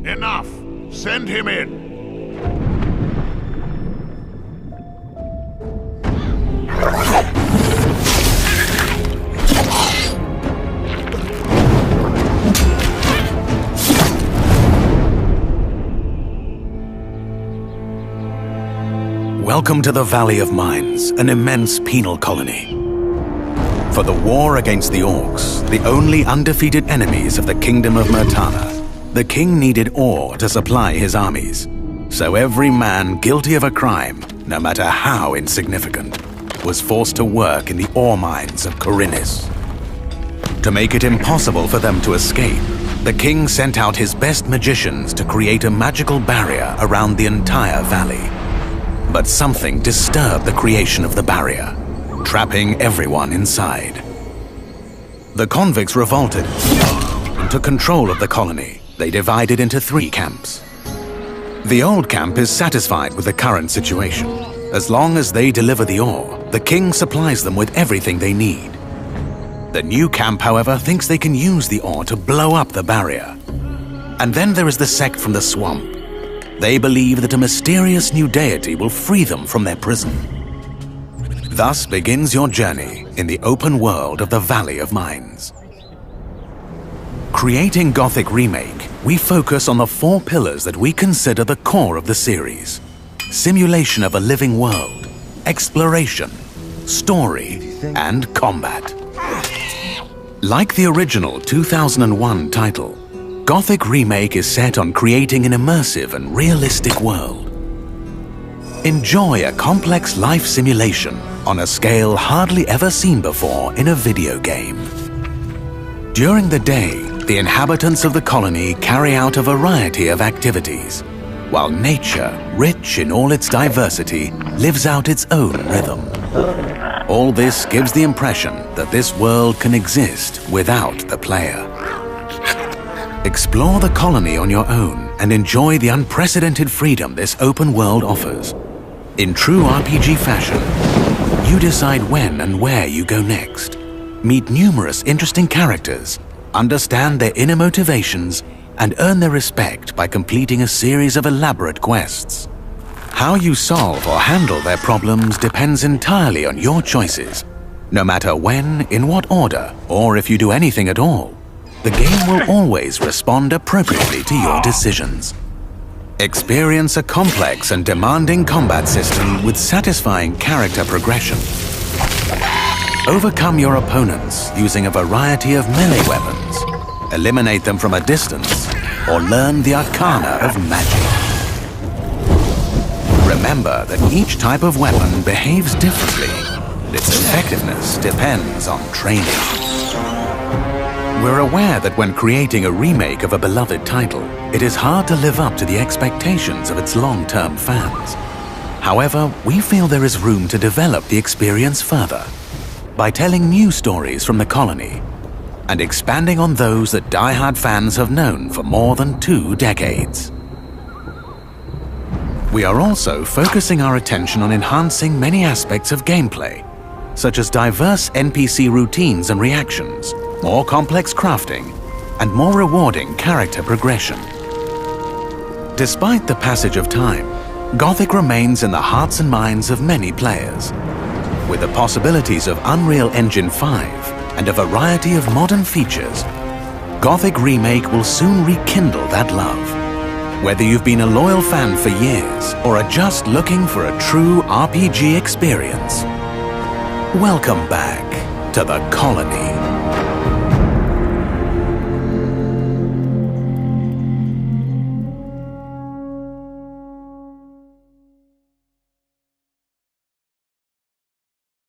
Enough! Send him in! Welcome to the Valley of Mines, an immense penal colony. For the war against the Orcs, the only undefeated enemies of the Kingdom of Murtana, the king needed ore to supply his armies. So every man guilty of a crime, no matter how insignificant, was forced to work in the ore mines of Khorinis. To make it impossible for them to escape, the king sent out his best magicians to create a magical barrier around the entire valley. But something disturbed the creation of the barrier, trapping everyone inside. The convicts revolted and took control of the colony. They divided into 3 camps. The old camp is satisfied with the current situation. As long as they deliver the ore, the king supplies them with everything they need. The new camp, however, thinks they can use the ore to blow up the barrier. And then there is the sect from the swamp. They believe that a mysterious new deity will free them from their prison. Thus begins your journey in the open world of the Valley of Mines. Creating Gothic Remake, we focus on the 4 pillars that we consider the core of the series: simulation of a living world, exploration, story, and combat. Like the original 2001 title, Gothic Remake is set on creating an immersive and realistic world. Enjoy a complex life simulation on a scale hardly ever seen before in a video game. During the day, the inhabitants of the colony carry out a variety of activities, while nature, rich in all its diversity, lives out its own rhythm. All this gives the impression that this world can exist without the player. Explore the colony on your own and enjoy the unprecedented freedom this open world offers. In true RPG fashion, you decide when and where you go next. Meet numerous interesting characters, understand their inner motivations, and earn their respect by completing a series of elaborate quests. How you solve or handle their problems depends entirely on your choices. No matter when, in what order, or if you do anything at all, the game will always respond appropriately to your decisions. Experience a complex and demanding combat system with satisfying character progression. Overcome your opponents using a variety of melee weapons, eliminate them from a distance, or learn the arcana of magic. Remember that each type of weapon behaves differently, and its effectiveness depends on training. We're aware that when creating a remake of a beloved title, it is hard to live up to the expectations of its long-term fans. However, we feel there is room to develop the experience further by telling new stories from the colony and expanding on those that die-hard fans have known for more than 2 decades. We are also focusing our attention on enhancing many aspects of gameplay, such as diverse NPC routines and reactions, more complex crafting, and more rewarding character progression. Despite the passage of time, Gothic remains in the hearts and minds of many players. With the possibilities of Unreal Engine 5 and a variety of modern features, Gothic Remake will soon rekindle that love. Whether you've been a loyal fan for years or are just looking for a true RPG experience, welcome back to the colony.